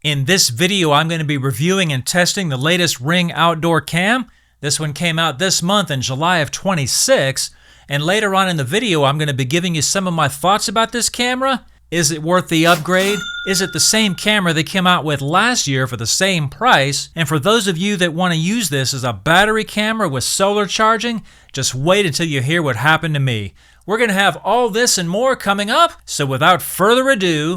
In this video, I'm going to be reviewing and testing the latest Ring outdoor cam. This one came out this month in July of 26, and later on in the video, I'm going to be giving you some of my thoughts about this camera. Is it worth the upgrade? Is it the same camera they came out with last year for the same price? And for those of you that want to use this as a battery camera with solar charging, just wait until you hear what happened to me. We're going to have all this and more coming up, so without further ado,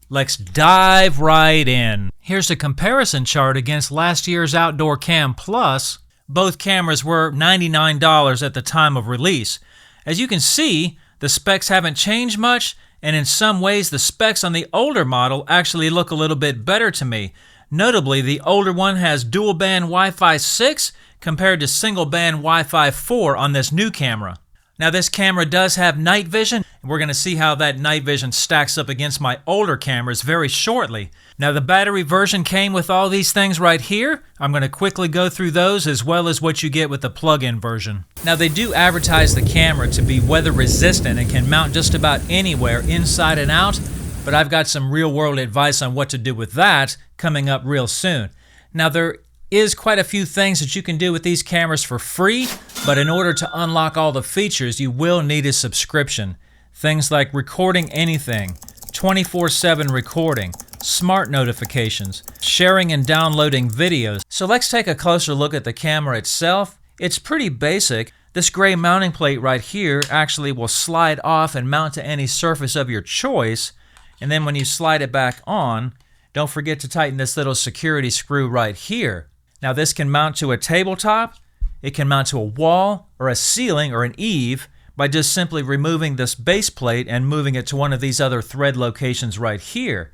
let's dive right in. Here's a comparison chart against last year's Outdoor Cam Plus. Both cameras were $99 at the time of release. As you can see, the specs haven't changed much, and in some ways the specs on the older model actually look a little bit better to me. Notably, the older one has dual band Wi-Fi 6 compared to single band Wi-Fi 4 on this new camera. Now this camera does have night vision. We're going to see how that night vision stacks up against my older cameras very shortly. Now the battery version came with all these things right here. I'm going to quickly go through those as well as what you get with the plug-in version. Now they do advertise the camera to be weather resistant and can mount just about anywhere inside and out, but I've got some real world advice on what to do with that coming up real soon. Now there is quite a few things that you can do with these cameras for free, but in order to unlock all the features, you will need a subscription. Things like recording anything, 24/7 recording, smart notifications, sharing and downloading videos. So let's take a closer look at the camera itself. It's pretty basic. This gray mounting plate right here actually will slide off and mount to any surface of your choice. And then when you slide it back on, don't forget to tighten this little security screw right here. Now this can mount to a tabletop, it can mount to a wall or a ceiling or an eave by just simply removing this base plate and moving it to one of these other thread locations right here.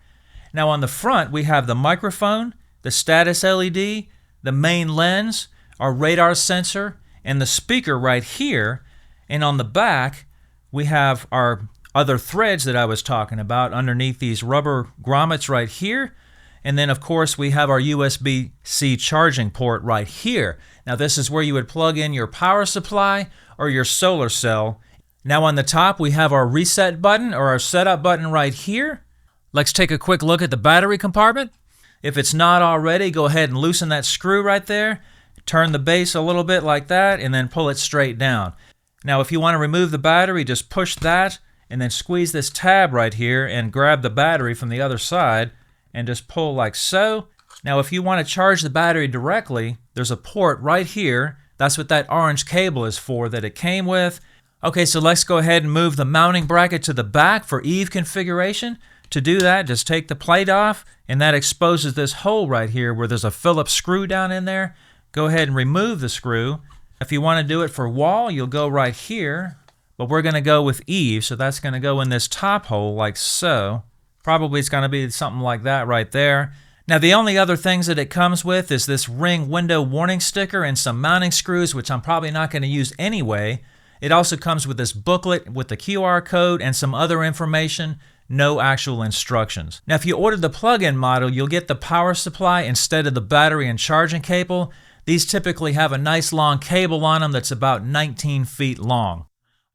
Now on the front we have the microphone, the status LED, the main lens, our radar sensor, and the speaker right here. And on the back we have our other threads that I was talking about underneath these rubber grommets right here. And then of course we have our USB-C charging port right here. Now this is where you would plug in your power supply or your solar cell. Now on the top we have our reset button or our setup button right here. Let's take a quick look at the battery compartment. If it's not already, go ahead and loosen that screw right there. Turn the base a little bit like that and then pull it straight down. Now if you want to remove the battery, just push that and then squeeze this tab right here and grab the battery from the other side and just pull like so. Now if you want to charge the battery directly, there's a port right here. That's what that orange cable is for that it came with. Okay, so let's go ahead and move the mounting bracket to the back for eave configuration. To do that, just take the plate off, and that exposes this hole right here where there's a Phillips screw down in there. Go ahead and remove the screw. If you want to do it for wall, you'll go right here, but we're going to go with eave, so that's going to go in this top hole like so. Probably it's going to be something like that right there. Now the only other things that it comes with is this Ring window warning sticker and some mounting screws, which I'm probably not going to use anyway. It also comes with this booklet with the QR code and some other information, no actual instructions. Now if you order the plug-in model, you'll get the power supply instead of the battery and charging cable. These typically have a nice long cable on them that's about 19 feet long.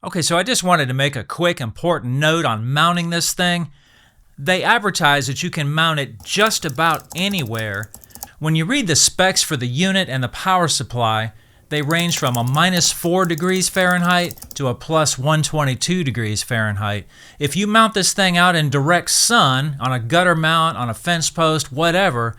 Okay, so I just wanted to make a quick important note on mounting this thing. They advertise that you can mount it just about anywhere. When you read the specs for the unit and the power supply, they range from a -4 degrees Fahrenheit to a +122 degrees Fahrenheit. If you mount this thing out in direct sun, on a gutter mount, on a fence post, whatever,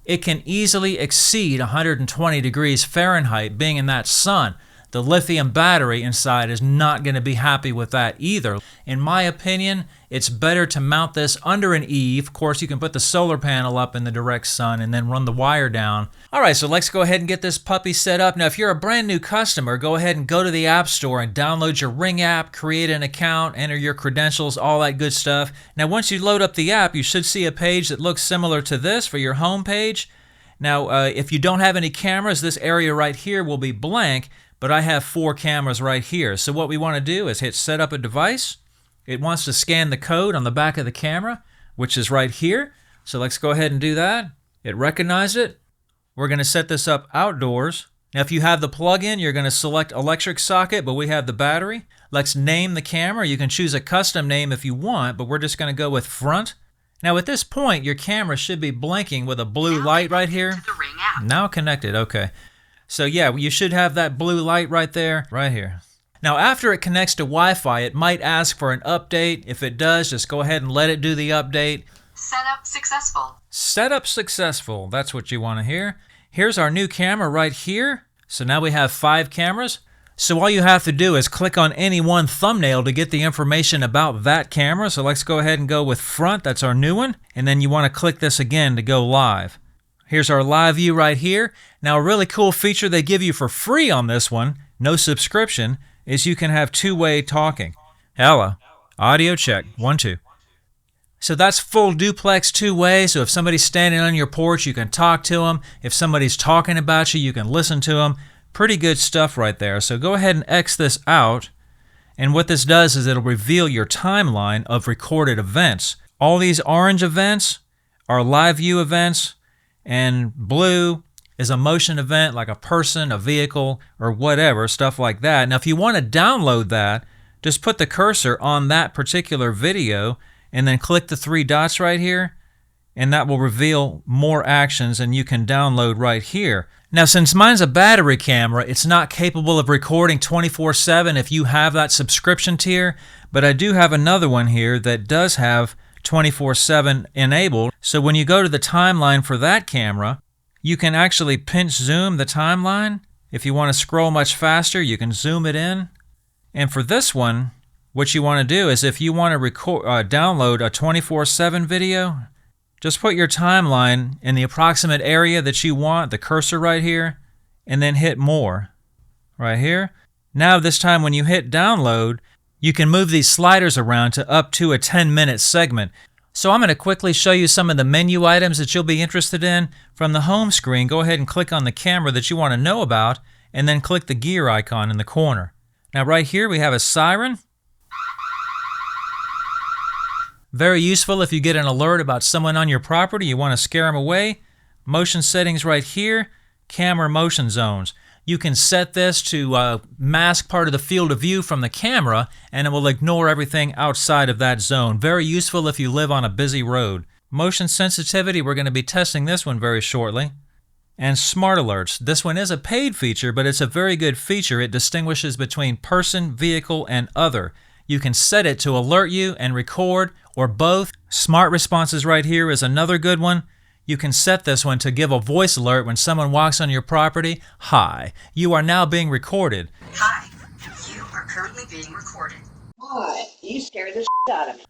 it can easily exceed 120 degrees Fahrenheit being in that sun. The lithium battery inside is not going to be happy with that either. In my opinion, it's better to mount this under an eave. Of course, you can put the solar panel up in the direct sun and then run the wire down. Alright, so let's go ahead and get this puppy set up. Now, if you're a brand new customer, go ahead and go to the App Store and download your Ring app, create an account, enter your credentials, all that good stuff. Now, once you load up the app, you should see a page that looks similar to this for your home page. Now, if you don't have any cameras, this area right here will be blank. But I have 4 cameras right here. So what we want to do is hit set up a device. It wants to scan the code on the back of the camera, which is right here. So let's go ahead and do that. It recognized it. We're going to set this up outdoors. Now if you have the plug-in, you're going to select electric socket, but we have the battery. Let's name the camera. You can choose a custom name if you want, but we're just going to go with front. Now at this point, your camera should be blinking with a blue light right here. Now connected, okay. So yeah, you should have that blue light right there, right here. Now after it connects to Wi-Fi, it might ask for an update. If it does, just go ahead and let it do the update. Setup successful. Setup successful, that's what you want to hear. Here's our new camera right here. So now we have 5 cameras. So all you have to do is click on any one thumbnail to get the information about that camera. So let's go ahead and go with front, that's our new one. And then you want to click this again to go live. Here's our live view right here. Now a really cool feature they give you for free on this one, no subscription, is you can have two-way talking. Hello, audio check, 1, 2. So that's full duplex two-way, so if somebody's standing on your porch, you can talk to them. If somebody's talking about you, you can listen to them. Pretty good stuff right there. So go ahead and X this out. And what this does is it'll reveal your timeline of recorded events. All these orange events are live view events, and blue is a motion event like a person, a vehicle, or whatever, stuff like that. Now if you want to download that, just put the cursor on that particular video and then click the 3 dots right here, and that will reveal more actions, and you can download right here. Now since mine's a battery camera, it's not capable of recording 24/7 if you have that subscription tier, but I do have another one here that does have 24/7 enabled. So when you go to the timeline for that camera, you can actually pinch zoom the timeline. If you want to scroll much faster, you can zoom it in. And for this one, what you want to do is if you want to download a 24/7 video, just put your timeline in the approximate area that you want, the cursor right here, and then hit more right here. Now this time when you hit download, you can move these sliders around to up to a 10-minute segment. So I'm going to quickly show you some of the menu items that you'll be interested in. From the home screen, go ahead and click on the camera that you want to know about, and then click the gear icon in the corner. Now right here we have a siren. Very useful if you get an alert about someone on your property, you want to scare them away. Motion settings right here, camera motion zones. You can set this to mask part of the field of view from the camera, and it will ignore everything outside of that zone. Very useful if you live on a busy road. Motion sensitivity, we're going to be testing this one very shortly. And smart alerts. This one is a paid feature, but it's a very good feature. It distinguishes between person, vehicle, and other. You can set it to alert you and record, or both. Smart responses right here is another good one. You can set this one to give a voice alert when someone walks on your property. Hi, you are now being recorded. Hi, you are currently being recorded. What? You scared the shit out of me.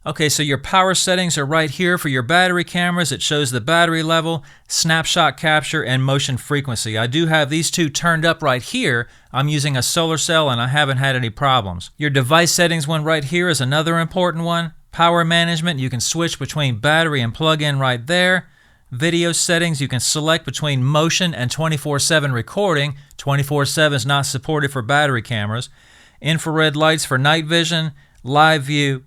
Okay, so your power settings are right here for your battery cameras. It shows the battery level, snapshot capture, and motion frequency. I do have these two turned up right here. I'm using a solar cell and I haven't had any problems. Your device settings one right here is another important one. Power management, you can switch between battery and plug-in right there. Video settings, you can select between motion and 24/7 recording. 24/7 is not supported for battery cameras. Infrared lights for night vision, live view,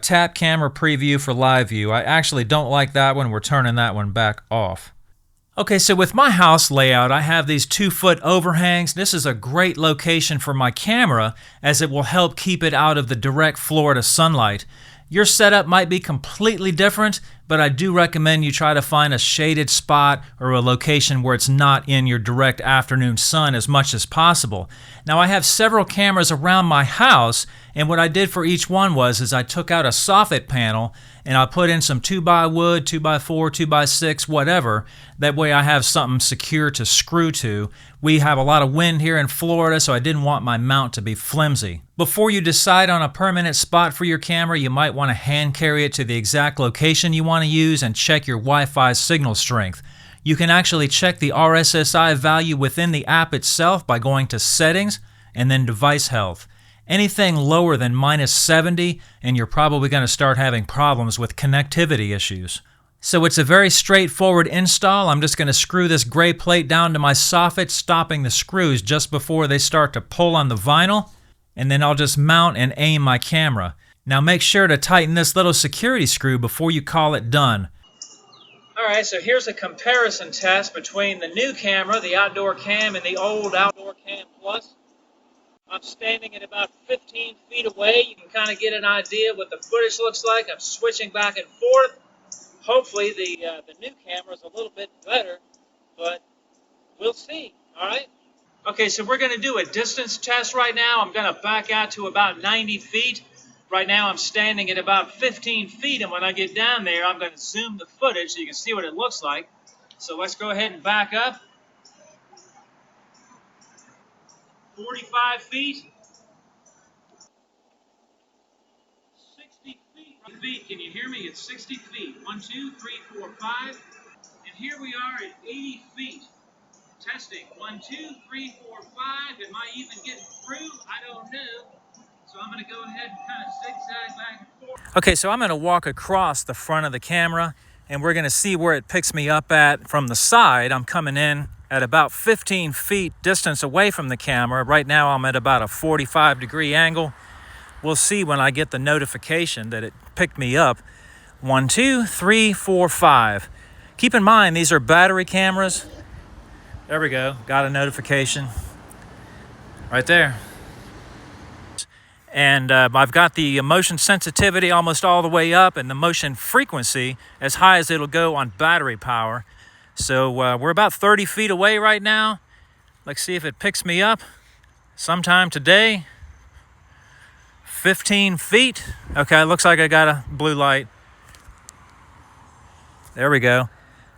tap camera preview for live view. I actually don't like that one. We're turning that one back off. Okay, so with my house layout, I have these 2-foot overhangs. This is a great location for my camera as it will help keep it out of the direct Florida sunlight. Your setup might be completely different, but I do recommend you try to find a shaded spot or a location where it's not in your direct afternoon sun as much as possible. Now I have several cameras around my house, and what I did for each one was I took out a soffit panel and I put in some 2x wood, 2x4, 2x6, whatever. That way I have something secure to screw to. We have a lot of wind here in Florida, so I didn't want my mount to be flimsy. Before you decide on a permanent spot for your camera, you might want to hand carry it to the exact location you want to use and check your Wi-Fi signal strength. You can actually check the RSSI value within the app itself by going to Settings and then Device Health. Anything lower than -70 and you're probably going to start having problems with connectivity issues. So it's a very straightforward install. I'm just going to screw this gray plate down to my soffit, stopping the screws just before they start to pull on the vinyl, and then I'll just mount and aim my camera. Now make sure to tighten this little security screw before you call it done. Alright, so here's a comparison test between the new camera, the Outdoor Cam, and the old Outdoor Cam Plus. I'm standing at about 15 feet away. You can kind of get an idea what the footage looks like. I'm switching back and forth. Hopefully the new camera is a little bit better, but we'll see. All right. Okay, so we're going to do a distance test right now. I'm going to back out to about 90 feet. Right now I'm standing at about 15 feet, and when I get down there, I'm going to zoom the footage so you can see what it looks like. So let's go ahead and back up. 45 feet. 60 feet. Can you hear me? It's 60 feet. 1, 2, 3, 4, 5. And here we are at 80 feet. Testing. 1, 2, 3, 4, 5. Am I even getting through? I don't know. So I'm going to go ahead and kind of zigzag back and forth. Okay, so I'm going to walk across the front of the camera, and we're going to see where it picks me up at from the side. I'm coming in at about 15 feet distance away from the camera. Right now I'm at about a 45-degree angle. We'll see when I get the notification that it picked me up. 1, 2, 3, 4, 5. Keep in mind, these are battery cameras. There we go. Got a notification right there. And I've got the motion sensitivity almost all the way up and the motion frequency as high as it'll go on battery power. So we're about 30 feet away right now. Let's see if it picks me up sometime today. 15 feet. Okay, looks like I got a blue light. There we go.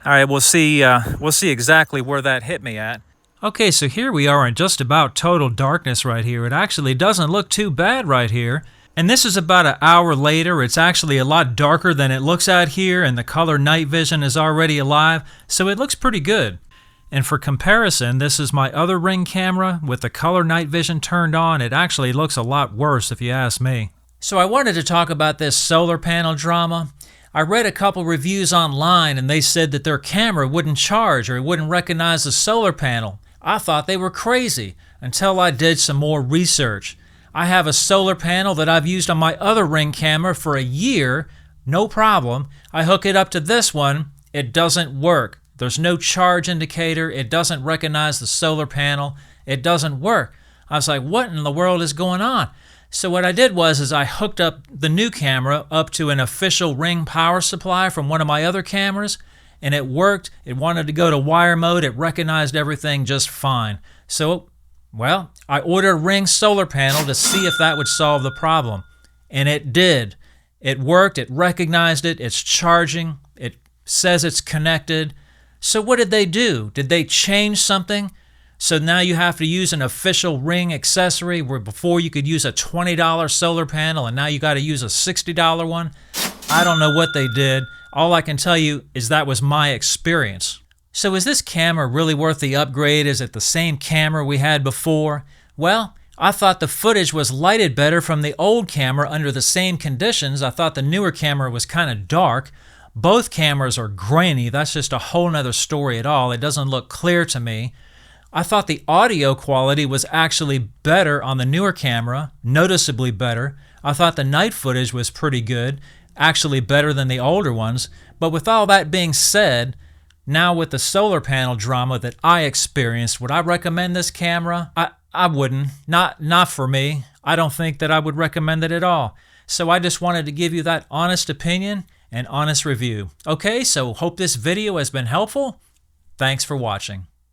All right, we'll see exactly where that hit me at. Okay, so here we are in just about total darkness right here. It actually doesn't look too bad right here. And this is about an hour later. It's actually a lot darker than it looks out here, and the color night vision is already alive, so it looks pretty good. And for comparison, this is my other Ring camera with the color night vision turned on. It actually looks a lot worse if you ask me. So I wanted to talk about this solar panel drama. I read a couple reviews online and they said that their camera wouldn't charge or it wouldn't recognize the solar panel. I thought they were crazy until I did some more research. I have a solar panel that I've used on my other Ring camera for a year, no problem. I hook it up to this one, it doesn't work. There's no charge indicator, it doesn't recognize the solar panel, it doesn't work. I was like, what in the world is going on? So what I did was I hooked up the new camera up to an official Ring power supply from one of my other cameras, and it worked. It wanted to go to wire mode. It recognized everything just fine. So, well, I ordered a Ring solar panel to see if that would solve the problem, and it did. It worked. It recognized it. It's charging. It says it's connected. So what did they do? Did they change something? So now you have to use an official Ring accessory where before you could use a $20 solar panel and now you got to use a $60 one. I don't know what they did. All I can tell you is that was my experience. So is this camera really worth the upgrade? Is it the same camera we had before? Well, I thought the footage was lighted better from the old camera under the same conditions. I thought the newer camera was kind of dark. Both cameras are grainy. That's just a whole nother story at all. It doesn't look clear to me. I thought the audio quality was actually better on the newer camera, noticeably better. I thought the night footage was pretty good, actually better than the older ones. But with all that being said, now with the solar panel drama that I experienced, would I recommend this camera? I wouldn't. Not for me. I don't think that I would recommend it at all. So I just wanted to give you that honest opinion and honest review. Okay, so hope this video has been helpful. Thanks for watching.